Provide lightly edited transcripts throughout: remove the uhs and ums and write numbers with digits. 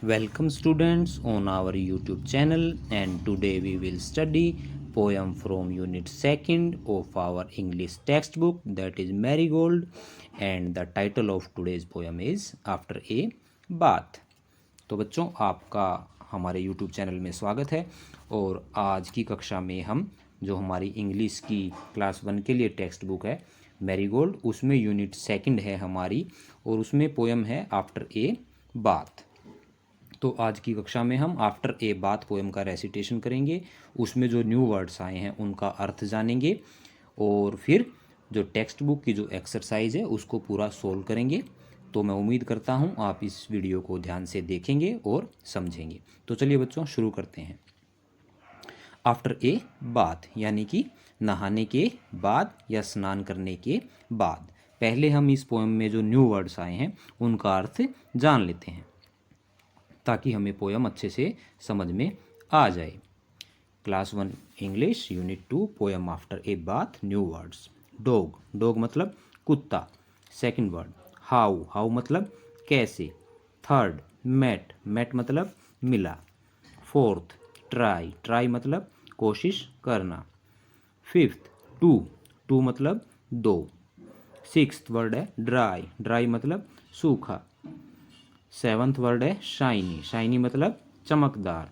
Welcome students on our YouTube channel, and today we will study poem from unit 2nd of our English textbook, that is Marigold, and the title of today's poem is After a Bath. तो बच्चों, आपका हमारे YouTube channel में स्वागत है। और आज की कक्षा में हम जो हमारी इंग्लिश की क्लास 1 के लिए टेक्स्ट बुक है मैरीगोल्ड, उसमें यूनिट 2 है हमारी, और उसमें पोएम है आफ्टर ए बाथ। तो आज की कक्षा में हम आफ्टर ए बाथ पोएम का रेसिटेशन करेंगे, उसमें जो न्यू वर्ड्स आए हैं उनका अर्थ जानेंगे, और फिर जो टेक्स्ट बुक की जो एक्सरसाइज है उसको पूरा सोल्व करेंगे। तो मैं उम्मीद करता हूँ आप इस वीडियो को ध्यान से देखेंगे और समझेंगे। तो चलिए बच्चों, शुरू करते हैं। आफ्टर ए बाथ यानी कि नहाने के बाद या स्नान करने के बाद। पहले हम इस पोएम में जो न्यू वर्ड्स आए हैं उनका अर्थ जान लेते हैं, ताकि हमें पोएम अच्छे से समझ में आ जाए। Class 1 English unit 2 poem after a bath, new words. Dog, dog मतलब कुत्ता। सेकंड वर्ड हाउ, हाउ मतलब कैसे। थर्ड मैट, मैट मतलब मिला। फोर्थ ट्राई, ट्राई मतलब कोशिश करना। फिफ्थ टू, टू मतलब दो। सिक्स्थ वर्ड है ड्राई, ड्राई मतलब सूखा। सेवन्थ वर्ड है शाइनी, शाइनी मतलब चमकदार।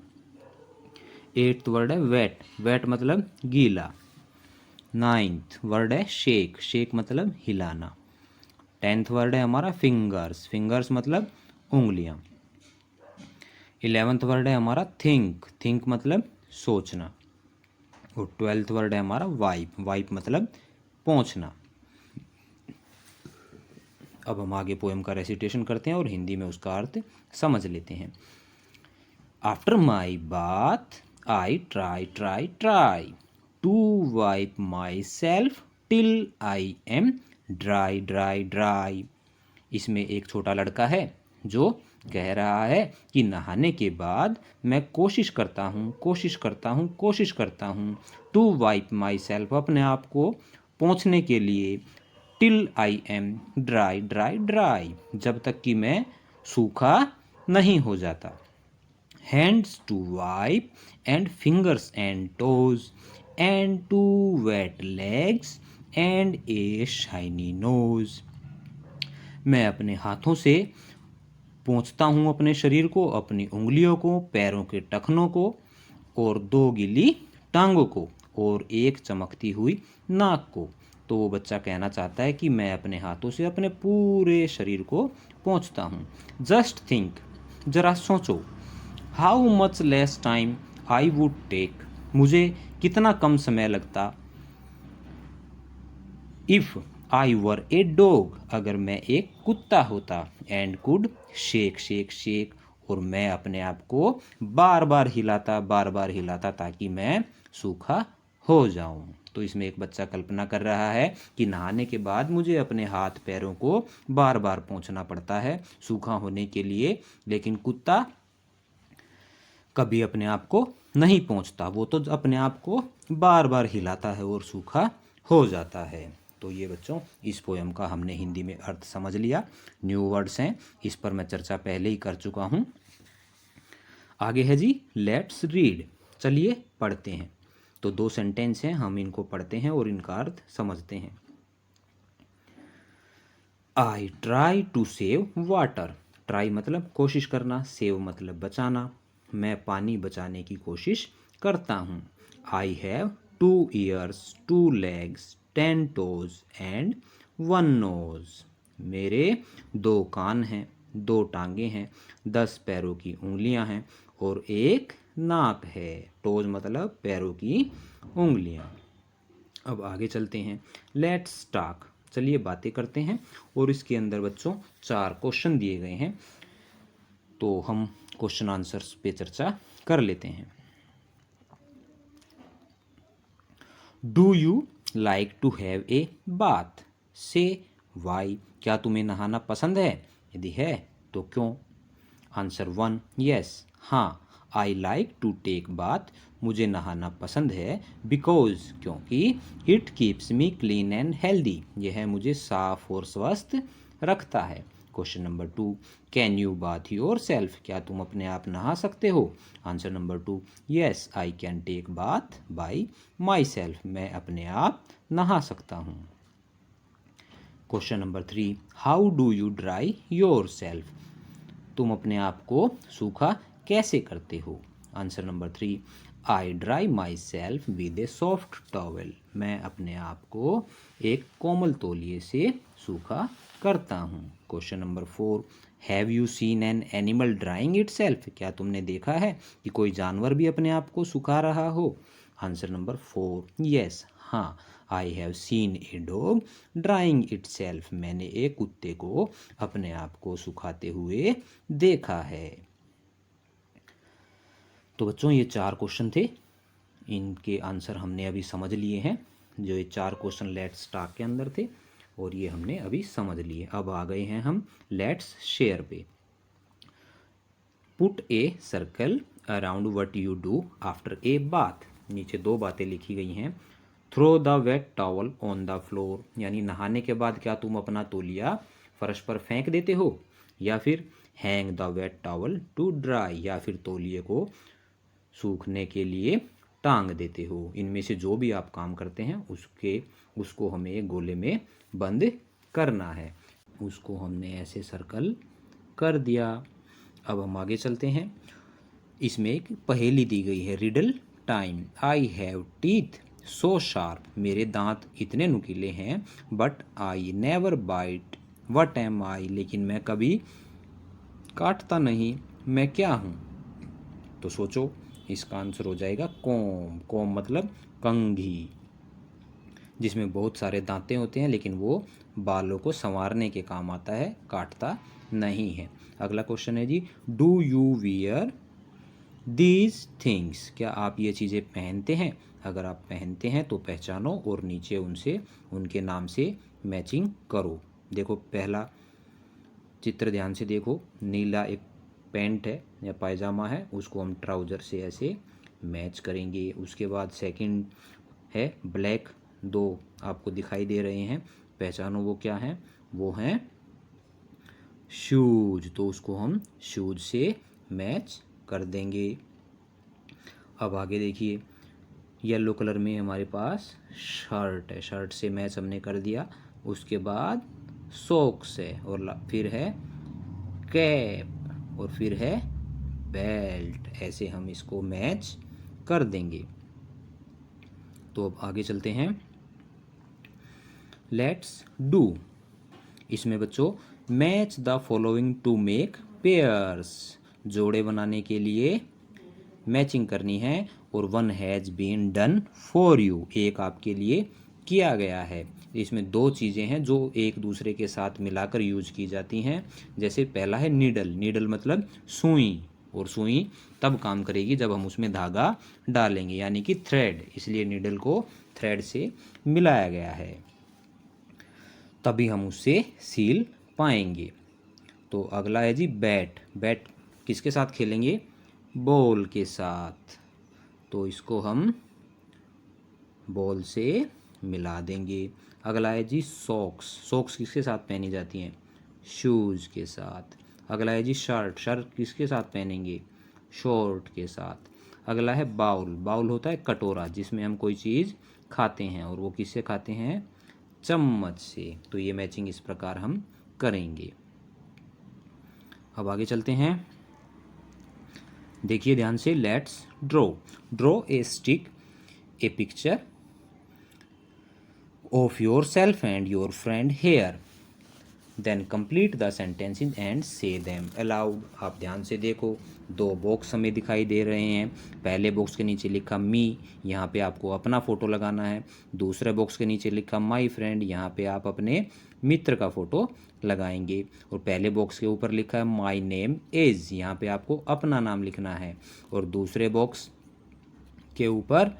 एट्थ वर्ड है वेट, वेट मतलब गीला। नाइन्थ वर्ड है शेक, शेक मतलब हिलाना। 10th वर्ड है हमारा फिंगर्स, फिंगर्स मतलब उंगलियां। 11th वर्ड है हमारा थिंक, थिंक मतलब सोचना। और 12th वर्ड है हमारा वाइप, वाइप मतलब पहुंचना। अब हम आगे पोएम का रेसिटेशन करते हैं और हिंदी में उसका अर्थ समझ लेते हैं। After my bath I try to wipe myself till I am dry. इसमें एक छोटा लड़का है जो कह रहा है कि नहाने के बाद मैं कोशिश करता हूँ टू वाइप माई सेल्फ, अपने आप को पोंछने के लिए। टिल आई एम ड्राई, जब तक कि मैं सूखा नहीं हो जाता। Hands to wipe and fingers and toes and two wet legs and a shiny nose. मैं अपने हाथों से पोंछता हूँ अपने शरीर को, अपनी उंगलियों को, पैरों के टखनों को, और दो गीली टांगों को, और एक चमकती हुई नाक को। तो वो बच्चा कहना चाहता है कि मैं अपने हाथों से अपने पूरे शरीर को पोंछता हूँ। जस्ट थिंक, जरा सोचो, how much less time I would take, मुझे कितना कम समय लगता। If I were a dog, अगर मैं एक कुत्ता होता। एंड कुड शेक, और मैं अपने आप को बार बार हिलाता ताकि मैं सूखा हो जाऊं। तो इसमें एक बच्चा कल्पना कर रहा है कि नहाने के बाद मुझे अपने हाथ पैरों को बार बार पोंछना पड़ता है सूखा होने के लिए, लेकिन कुत्ता कभी अपने आप को नहीं पोंछता, वो तो अपने आप को बार बार हिलाता है और सूखा हो जाता है। तो ये बच्चों, इस पोएम का हमने हिंदी में अर्थ समझ लिया। न्यू वर्ड्स हैं, इस पर मैं चर्चा पहले ही कर चुका हूँ। आगे है जी लेट्स रीड, चलिए पढ़ते हैं। तो 2 सेंटेंस हैं, हम इनको पढ़ते हैं और इनका अर्थ समझते हैं। I try to save water, try मतलब कोशिश करना, सेव मतलब बचाना। मैं पानी बचाने की कोशिश करता हूँ। I have 2 ears 2 legs 10 toes and 1 nose, मेरे 2 कान हैं, 2 टांगे हैं, 10 पैरों की उंगलियां हैं, और एक नाक है। टोज मतलब पैरों की उंगलियां। अब आगे चलते हैं। लेट्स टॉक, चलिए बातें करते हैं। और इसके अंदर बच्चों 4 क्वेश्चन दिए गए हैं, तो हम क्वेश्चन आंसर्स पे चर्चा कर लेते हैं। Do you like to have a bath, say why, क्या तुम्हें नहाना पसंद है, यदि है तो क्यों। आंसर 1 यस, हाँ। I like to take bath, मुझे नहाना पसंद है। बिकॉज, क्योंकि। It keeps me clean and healthy, यह मुझे साफ और स्वस्थ रखता है। Question number 2, can you bath yourself, क्या तुम अपने आप नहा सकते हो? Answer number 2, yes I can take bath by myself, मैं अपने आप नहा सकता हूँ। Question number 3, how do you dry yourself, तुम अपने आप को सूखा कैसे करते हो? Answer number 3, I dry my self with A soft towel, मैं अपने आप को एक कोमल तौलिए से सूखा करता हूँ। Question number 4, have you seen an animal drawing it self, क्या तुमने देखा है कि कोई जानवर भी अपने आप को सुखा रहा हो? आंसर नंबर 4, यस, हाँ, I have seen a dog drawing it self, मैंने एक कुत्ते को अपने आप को सुखाते हुए देखा है। तो बच्चों ये 4 क्वेश्चन थे, इनके आंसर हमने अभी समझ लिए हैं। जो ये 4 क्वेश्चन लेट्स टॉक के अंदर थे और ये हमने अभी समझ लिए। अब आ गए हैं हम लेट्स शेयर पे। Put a circle around what you do after a bath, नीचे 2 बातें लिखी गई हैं। Throw the wet towel on the floor, यानी नहाने के बाद क्या तुम अपना तौलिया फर्श पर फेंक देते हो? या फिर hang the wet towel to dry, या फिर तौलिए को सूखने के लिए टांग देते हो? इनमें से जो भी आप काम करते हैं उसको हमें एक गोले में बंद करना है। उसको हमने ऐसे सर्कल कर दिया। अब हम आगे चलते हैं। इसमें एक पहेली दी गई है, riddle time. I have teeth so sharp, मेरे दांत इतने नुकीले हैं, but I never bite what am I, लेकिन मैं कभी काटता नहीं, मैं क्या हूँ? तो सोचो, इसका आंसर हो जाएगा कॉम। कॉम मतलब कंघी, जिसमें बहुत सारे दांतें होते हैं, लेकिन वो बालों को संवारने के काम आता है, काटता नहीं है। अगला क्वेश्चन है जी, do you wear these things, क्या आप ये चीज़ें पहनते हैं? अगर आप पहनते हैं तो पहचानो और नीचे उनके नाम से मैचिंग करो। देखो पहला चित्र ध्यान से देखो, नीला एक पैंट है या पायजामा है, उसको हम ट्राउज़र से ऐसे मैच करेंगे। उसके बाद सेकंड है ब्लैक, 2 आपको दिखाई दे रहे हैं, पहचानो वो क्या हैं? वो हैं शूज, तो उसको हम शूज से मैच कर देंगे। अब आगे देखिए, येलो कलर में हमारे पास शर्ट है, शर्ट से मैच हमने कर दिया। उसके बाद सॉक्स है, और फिर है कैप, और फिर है बेल्ट, ऐसे हम इसको मैच कर देंगे। तो अब आगे चलते हैं, लेट्स डू। इसमें बच्चों match the following to make pairs, जोड़े बनाने के लिए मैचिंग करनी है। और one has been done for you, एक आपके लिए किया गया है। इसमें 2 चीज़ें हैं जो एक दूसरे के साथ मिलाकर यूज की जाती हैं। जैसे पहला है नीडल, नीडल मतलब सुई, और सुई तब काम करेगी जब हम उसमें धागा डालेंगे, यानी कि थ्रेड, इसलिए नीडल को थ्रेड से मिलाया गया है, तभी हम उससे सील पाएंगे। तो अगला है जी बैट। बैट किसके साथ खेलेंगे? बॉल के साथ, तो इसको हम बॉल से मिला देंगे। अगला है जी सॉक्स। सॉक्स किसके साथ पहनी जाती हैं? शूज़ के साथ। अगला है जी शर्ट। शर्ट किसके साथ पहनेंगे? शॉर्ट के साथ। अगला है बाउल। बाउल होता है कटोरा, जिसमें हम कोई चीज़ खाते हैं, और वो किससे खाते हैं? चम्मच से। तो ये मैचिंग इस प्रकार हम करेंगे। अब आगे चलते हैं, देखिए ध्यान से, let's draw. Draw a stick a picture of yourself and your friend here, then complete the sentences and say them aloud. आप ध्यान से देखो, 2 बॉक्स हमें दिखाई दे रहे हैं। पहले बॉक्स के नीचे लिखा मी, यहाँ पे आपको अपना फ़ोटो लगाना है। दूसरे बॉक्स के नीचे लिखा माई फ्रेंड, यहाँ पे आप अपने मित्र का फ़ोटो लगाएंगे। और पहले बॉक्स के ऊपर लिखा है माई नेम इज़, यहाँ पे आपको अपना नाम लिखना है। और दूसरे बॉक्स के ऊपर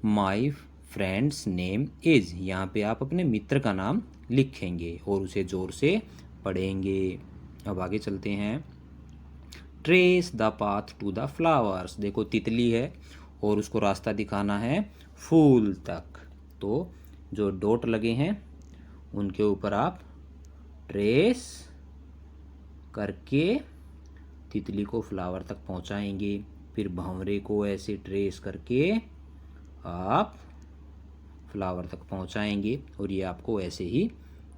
माई फ्रेंड्स नेम इज़, यहाँ पे आप अपने मित्र का नाम लिखेंगे और उसे ज़ोर से पढ़ेंगे। अब आगे चलते हैं, trace the path to the flowers. देखो तितली है और उसको रास्ता दिखाना है फूल तक, तो जो डॉट लगे हैं उनके ऊपर आप ट्रेस करके तितली को फ्लावर तक पहुंचाएंगे। फिर भंवरे को ऐसे ट्रेस करके आप फ्लावर तक पहुंचाएंगे और ये आपको ऐसे ही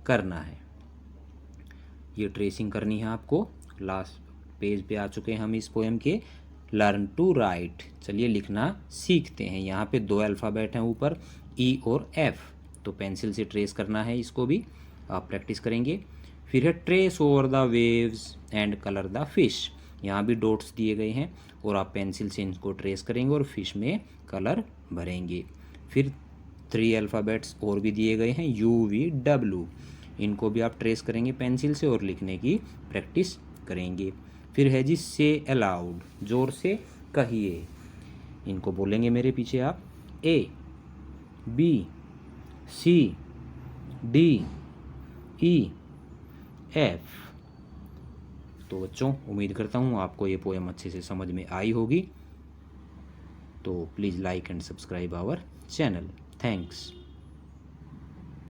करना है। ये ट्रेसिंग करनी है आपको। लास्ट पेज पे आ चुके हैं हम इस पोएम के। लर्न टू राइट, चलिए लिखना सीखते हैं। यहाँ पे 2 अल्फ़ाबेट हैं ऊपर, ई और एफ, तो पेंसिल से ट्रेस करना है, इसको भी आप प्रैक्टिस करेंगे। फिर है trace over the waves and colour the fish, यहाँ भी डॉट्स दिए गए हैं और आप पेंसिल से इनको ट्रेस करेंगे और फिश में कलर भरेंगे। फिर 3 अल्फ़ाबेट्स और भी दिए गए हैं, यू वी डब्ल्यू, इनको भी आप ट्रेस करेंगे पेंसिल से और लिखने की प्रैक्टिस करेंगे। फिर है जी से अलाउड, जोर से कहिए, इनको बोलेंगे मेरे पीछे आप। A B C D E F. तो बच्चों उम्मीद करता हूँ आपको ये पोएम अच्छे से समझ में आई होगी। तो please like and subscribe our channel. Thanks.